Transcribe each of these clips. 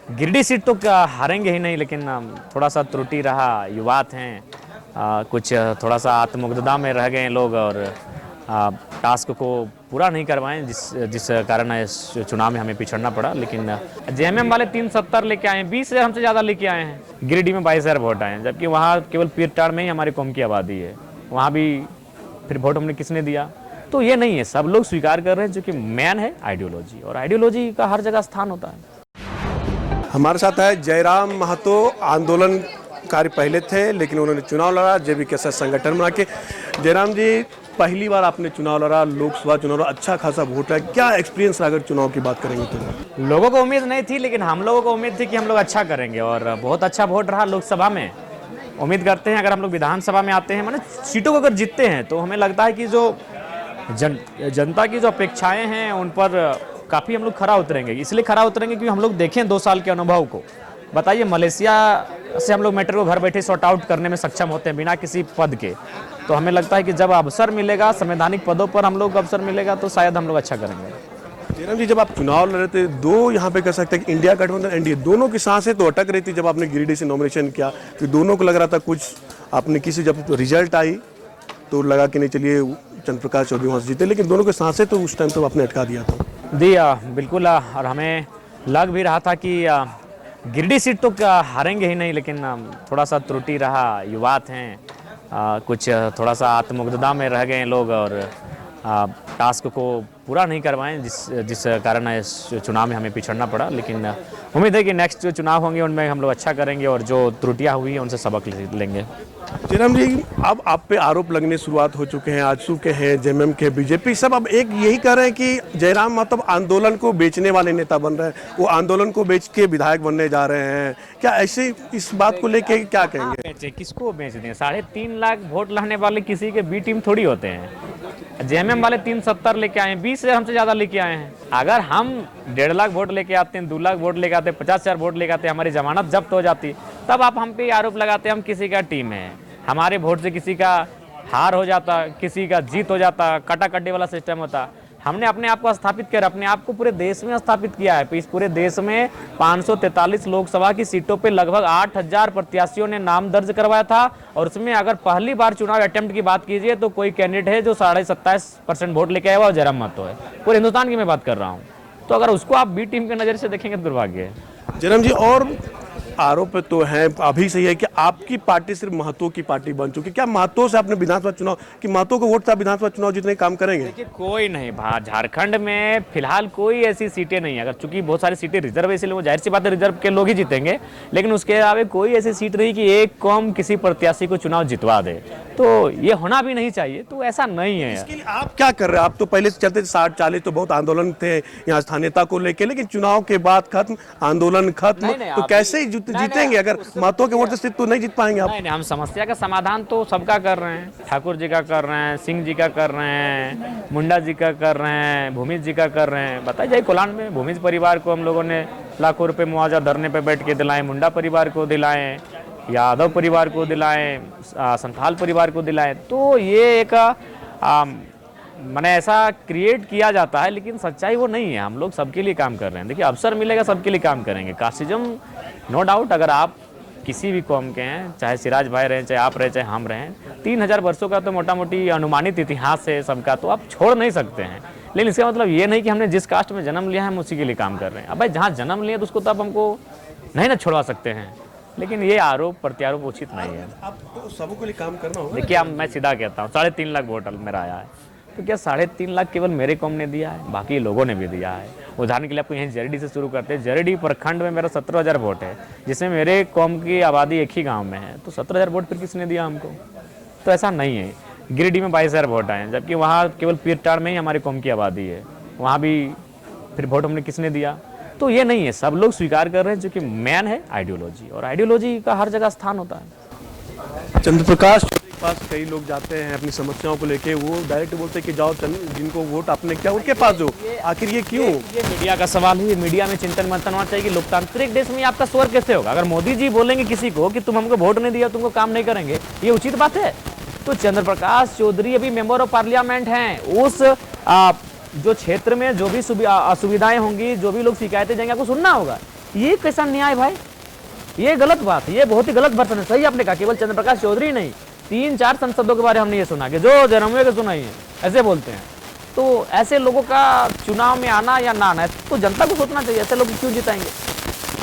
Giridih seat तो हारेंगे ही नहीं, लेकिन थोड़ा सा त्रुटि रहा, युवात हैं, कुछ थोड़ा सा आत्मग्धता में रह गए लोग और टास्क को पूरा नहीं करवाएं, जिस कारण इस चुनाव में हमें पिछड़ना पड़ा। लेकिन जेएमएम वाले 370 लेके आए हैं, 20,000 हमसे ज़्यादा लेके आए हैं। गिरिडीह में 22,000 वोट आए हैं, जबकि वहाँ केवल पीरटाड़ में ही हमारे कौम की आबादी है। वहाँ भी फिर वोट हमने किसने दिया? तो ये नहीं है, सब लोग स्वीकार कर रहे हैं, जो कि मेन है आइडियोलॉजी, और आइडियोलॉजी का हर जगह स्थान होता है। हमारे साथ है जयराम महतो। आंदोलनकारी पहले थे, लेकिन उन्होंने चुनाव लड़ा जेबीकेएस संगठन बना के। जयराम जी, पहली बार आपने चुनाव लड़ा, लोकसभा चुनाव, अच्छा खासा वोट है, क्या एक्सपीरियंस अगर चुनाव की बात करेंगे तो? लोगों को उम्मीद नहीं थी, लेकिन हम लोगों को उम्मीद थी कि हम लोग अच्छा करेंगे, और बहुत अच्छा वोट रहा लोकसभा में। उम्मीद करते हैं अगर हम लोग विधानसभा में आते हैं, माने सीटों को अगर जीतते हैं, तो हमें लगता है कि जो जनता की जो अपेक्षाएं हैं उन पर काफ़ी हम लोग खरा उतरेंगे। इसलिए खरा उतरेंगे क्योंकि हम लोग देखें 2 साल के अनुभव को। बताइए, मलेशिया से हम लोग मैटर को घर बैठे सॉर्ट आउट करने में सक्षम होते हैं बिना किसी पद के। तो हमें लगता है कि जब अवसर मिलेगा, संवैधानिक पदों पर हम लोग अवसर मिलेगा, तो शायद हम लोग अच्छा करेंगे। जयराम जी, जब आप चुनाव लड़ रहे थे, दो यहाँ पे कह सकते हैं कि इंडिया गठबंधन एनडीए, दोनों की सांसें तो अटक रही थी जब आपने गिरिडीह से नॉमिनेशन किया, कि दोनों को लग रहा था कुछ आपने किसी, जब रिजल्ट आई तो लगा कि नहीं चलिए चंद्र प्रकाश चौधरी वहाँ से जीते, लेकिन दोनों के सांसें तो उस टाइम तो आपने अटका दिया था। दिया बिल्कुल, और हमें लग भी रहा था कि गिरिडीह सीट तो हारेंगे ही नहीं, लेकिन थोड़ा सा त्रुटि रहा, युवात हैं, कुछ थोड़ा सा आत्मग्धता में रह गए लोग और टास्क को पूरा नहीं करवाएं, जिस कारण इस चुनाव में हमें पिछड़ना पड़ा। लेकिन उम्मीद है कि नेक्स्ट जो चुनाव होंगे उनमें हम लोग अच्छा करेंगे, और जो त्रुटियां हुई हैं उनसे सबक लेंगे। जयराम जी, अब आप पे आरोप लगने शुरुआत हो चुके हैं, आजसू के हैं, जेएमएम के, बीजेपी, सब अब एक यही कह रहे हैं कि जयराम मतलब आंदोलन को बेचने वाले नेता बन रहे हैं, वो आंदोलन को बेच के विधायक बनने जा रहे हैं। क्या ऐसे इस बात को लेके क्या कहेंगे? बेचे, किसको बेच दें? 3.5 लाख वोट लाने वाले किसी के बी टीम थोड़ी होते हैं। जेएमएम वाले 370 लेके आए हैं, 20,000 हमसे ज़्यादा लेके आए हैं। अगर हम 1.5 लाख वोट लेके आते हैं, 2 लाख वोट लेके आते हैं, 50,000 वोट लेके आते हैं, हमारी जमानत जब्त हो जाती, तब आप हम पे आरोप लगाते हैं हम किसी का टीम है। हमारे वोट से किसी का हार हो जाता, किसी का जीत हो जाता, कटाकटी वाला सिस्टम होता। हमने अपने आप को स्थापित किया, अपने आप को पूरे देश में स्थापित किया है। इस पूरे देश में 543 लोकसभा की सीटों पे लगभग 8,000 प्रत्याशियों ने नाम दर्ज करवाया था, और उसमें अगर पहली बार चुनाव अटेम्प्ट की बात कीजिए तो कोई कैंडिडेट है जो 27.5% वोट लेके आया हुआ, जयराम महतो है। पूरे हिंदुस्तान की मैं बात कर रहा हूँ। तो अगर उसको आप बी टीम के नज़र से देखेंगे तो दुर्भाग्य है। जयराम जी, और आरोप तो हैं अभी सही है कि आपकी पार्टी सिर्फ महतो की पार्टी बन चुकी है। क्या महतो से आपने विधानसभा चुनाव, कि महतो को वोट था विधानसभा चुनाव जीतने काम करेंगे? देखिए, कोई नहीं, झारखंड में फिलहाल कोई ऐसी सीटें नहीं है। अगर चूंकि बहुत सारी सीटें रिजर्व है, इसलिए वो जाहिर सी बात है रिजर्व के लोग ही जीतेंगे, लेकिन उसके अलावा कोई ऐसी सीट नहीं कि एक कौम किसी प्रत्याशी को चुनाव जितवा दे। तो ये होना भी नहीं चाहिए, तो ऐसा नहीं है। इसके लिए आप क्या कर रहे हैं? आप तो पहले से चलते थे, 60-40 तो बहुत आंदोलन थे यहाँ स्थानीयता को लेके, लेकिन चुनाव के बाद खत्म, आंदोलन खत्म, तो कैसे जीतेंगे? अगर महतो के वोट से तो नहीं जीत पाएंगे आप। नहीं, हम समस्या का समाधान तो सबका कर रहे हैं। ठाकुर जी का कर रहे हैं, सिंह जी का कर रहे हैं, मुंडा जी का कर रहे हैं, भूमिज जी का कर रहे हैं। बताइए, जाइए कोलान में भूमिज परिवार को हम लोगों ने लाखों रुपए मुआवजा धरने पे बैठ के दिलाए, मुंडा परिवार को दिलाएं, यादव परिवार को दिलाएं, संथाल परिवार को दिलाएं। तो ये एक मैंने ऐसा क्रिएट किया जाता है, लेकिन सच्चाई वो नहीं है। हम लोग सबके लिए काम कर रहे हैं। देखिए, अवसर मिलेगा सबके लिए काम करेंगे। कास्टिज्म नो डाउट, अगर आप किसी भी कौम के हैं, चाहे सिराज भाई रहें, चाहे आप रहें, चाहे हम रहें, 3,000 वर्षों का तो मोटा मोटी अनुमानित इतिहास है सबका, तो आप छोड़ नहीं सकते हैं। लेकिन इसका मतलब ये नहीं कि हमने जिस कास्ट में जन्म लिया है हम उसी के लिए काम कर रहे हैं। अब भाई, जहाँ जन्म लिया तो उसको तो आप हमको नहीं ना छोड़वा सकते हैं। लेकिन ये आरोप प्रत्यारोप उचित नहीं है। आपको सबके लिए काम करना होगा। देखिए, मैं सीधा कहता हूँ, 3.5 लाख वोट मेरा आया है, तो क्या 3.5 लाख केवल मेरे कौम ने दिया है? बाकी लोगों ने भी दिया है। उदाहरण के लिए आपको यहीं जरीडीह से शुरू करते हैं। जरीडीह प्रखंड में मेरा 17,000 वोट है, जिसमें मेरे कौम की आबादी एक ही गांव में है। तो 17,000 वोट फिर किसने दिया हमको? तो ऐसा नहीं है। गिरिडीह में 22,000 वोट आए हैं, जबकि वहाँ केवल पीरटाड़ में ही हमारे कौम की आबादी है। वहाँ भी फिर वोट हमने किसने दिया? तो ये नहीं है, सब लोग स्वीकार कर रहे हैं, जो कि मेन है आइडियोलॉजी, और आइडियोलॉजी का हर जगह स्थान होता है। चंद्र प्रकाश के पास कई लोग जाते हैं अपनी समस्याओं को लेके, वो डायरेक्ट बोलते हैं कि जाओ जिनको वोट आपने किया उनके पास जो, आखिर ये क्यों? ये मीडिया का सवाल है। मीडिया में चिंतन मंथन होना चाहिए कि लोकतांत्रिक देश में आपका स्वर कैसे होगा? अगर मोदी जी बोलेंगे किसी को कि तुम हमको वोट नहीं दिया, तुमको काम नहीं करेंगे, ये उचित बात है? तो चंद्र प्रकाश चौधरी अभी मेंबर ऑफ पार्लियामेंट हैं। उस जो क्षेत्र में जो भी असुविधाएं होंगी, जो भी लोग शिकायतें जाएंगे, आपको सुनना होगा। ये कैसा न्याय भाई, ये गलत बात है, ये बहुत ही गलत वर्तन है। सही आपने कहा, केवल चंद्र प्रकाश चौधरी नहीं, 3-4 सांसदों के बारे में हमने ये सुना कि जो जन्मे के सुनाई है, ऐसे बोलते हैं। तो ऐसे लोगों का चुनाव में आना या ना आना, तो जनता को सोचना चाहिए, ऐसे लोग क्यों जिताएंगे।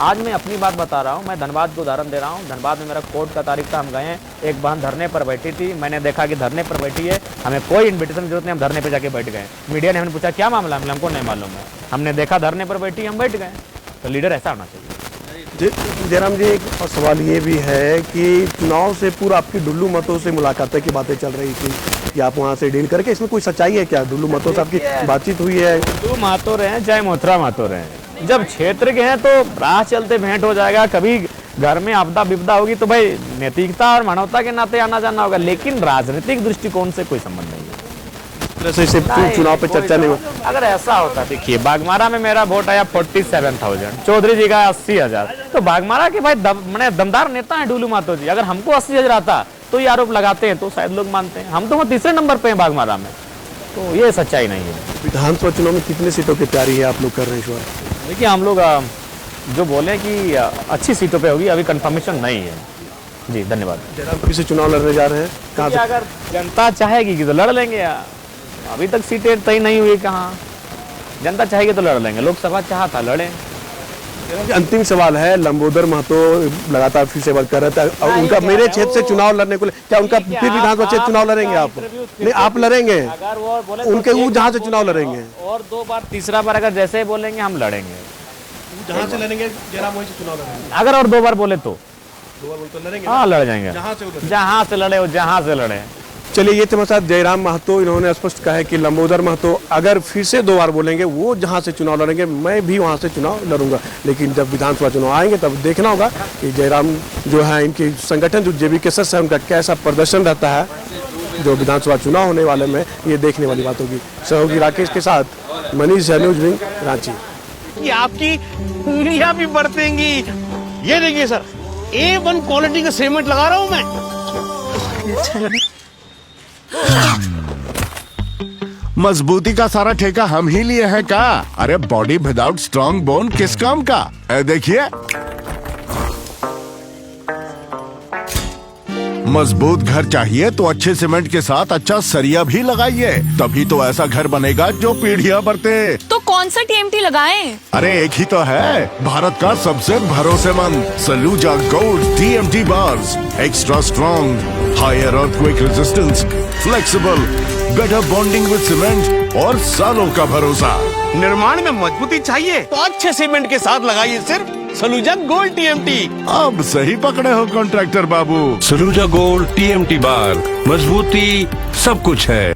आज मैं अपनी बात बता रहा हूँ, मैं धनबाद को उदाहरण दे रहा हूँ। धनबाद में मेरा कोर्ट का तारीख था, हम गए हैं, एक बहन धरने पर बैठी थी, मैंने देखा कि धरने पर बैठी है, हमें कोई इन्विटेशन की जरूरत नहीं, हम धरने पर जाके बैठ गए। मीडिया ने हमें पूछा क्या मामला है, हमको नहीं मालूम है, हमने देखा धरने पर बैठी, हम बैठ गए। तो लीडर ऐसा होना चाहिए। जयराम जी, एक और सवाल ये भी है कि चुनाव से पूरा आपकी डुल्लू मतों से मुलाकातें की बातें चल रही थी कि आप वहाँ से डील करके, इसमें कोई सच्चाई है क्या? डुल्लू मतों से आपकी बातचीत हुई है? डुल्लू महतो रहे चाहे मोथरा महतो रहे, जब क्षेत्र के हैं तो राह चलते भेंट हो जाएगा, कभी घर में आपदा विपदा होगी तो भाई नैतिकता और मानवता के नाते आना जाना होगा, लेकिन राजनीतिक दृष्टिकोण से कोई संबंध नहीं है। से चुनाव पे चर्चा नहीं हो। अगर ऐसा होता, देखिए बागमारा में मेरा वोट आया 47,000, चौधरी जी का 80,000, तो बागमारा के भाई दमदार नेता है डुल्लू महतो जी। अगर हमको 80,000 आता तो ये आरोप लगाते हैं तो शायद लोग मानते हैं, हम तो तीसरे नंबर पे हैं बागमारा में, तो ये सच्चाई नहीं है। विधानसभा चुनाव में कितने सीटों की तैयारी है आप लोग कर रहे हैं इस बार? देखिए हम लोग जो बोले कि अच्छी सीटों पे होगी, अभी कंफर्मेशन नहीं है जी। धन्यवाद। जयराम कभी से चुनाव लड़ने जा रहे हैं, कहाँ से? अगर जनता चाहेगी कि तो लड़ लेंगे, अभी तक सीटें तय नहीं हुई, कहाँ जनता चाहेगी तो लड़ लेंगे, लोकसभा चाहा था लड़े। अंतिम सवाल है, लंबोदर महतो लगातार फिर से बात कर रहे थे, उनका मेरे क्षेत्र से चुनाव लड़ने को, क्या उनका फिर विधानसभा क्षेत्र चुनाव लड़ेंगे आप? नहीं, आप लड़ेंगे, अगर वो बोले उनके वो जहाँ से चुनाव लड़ेंगे, और 2 बार 3रा बार अगर जैसे ही बोलेंगे हम लड़ेंगे, जहाँ से लड़ेंगे जयराम वहीं से चुनाव लड़ेंगे। अगर और 2 बार बोले तो 2 बार बोलते लड़ेंगे, हाँ लड़ जाएंगे, जहाँ से लड़े वो जहाँ से लड़े। चलिए, ये थे साथ जयराम महतो, इन्होंने स्पष्ट कहा है कि लंबोदर महतो अगर फिर से 2 बार बोलेंगे, वो जहां से चुनाव लड़ेंगे, मैं भी वहां से चुनाव लड़ूंगा। लेकिन जब विधानसभा चुनाव आएंगे तब देखना होगा कि जयराम जो है, इनके संगठन जो JBK है, उनका कैसा प्रदर्शन रहता है जो विधानसभा चुनाव होने वाले में, ये देखने वाली बात होगी। सहयोगी राकेश के साथ मनीष, न्यूज विंग, रांची। कि आपकी उंगलियां भी बरतेंगी। ये देखिए सर, A1 क्वालिटी का सीमेंट लगा रहा हूं मैं। मजबूती का सारा ठेका हम ही लिए हैं का? अरे बॉडी विदाउट स्ट्रॉन्ग बोन किस काम का? देखिए, मजबूत घर चाहिए तो अच्छे सीमेंट के साथ अच्छा सरिया भी लगाइए, तभी तो ऐसा घर बनेगा जो पीढ़ियां बरते। तो कौन सा TMT लगाएं? अरे एक ही तो है, भारत का सबसे भरोसेमंद Saluja gold TMT bars. Extra strong, higher earthquake resistance, flexible, better bonding with cement और सालों का भरोसा। निर्माण में मजबूती चाहिए तो अच्छे सीमेंट के साथ लगाइए सिर्फ सलूजा गोल्ड TMT। अब सही पकड़े हो कॉन्ट्रैक्टर बाबू। सलूजा गोल्ड TMT बार, मजबूती सब कुछ है।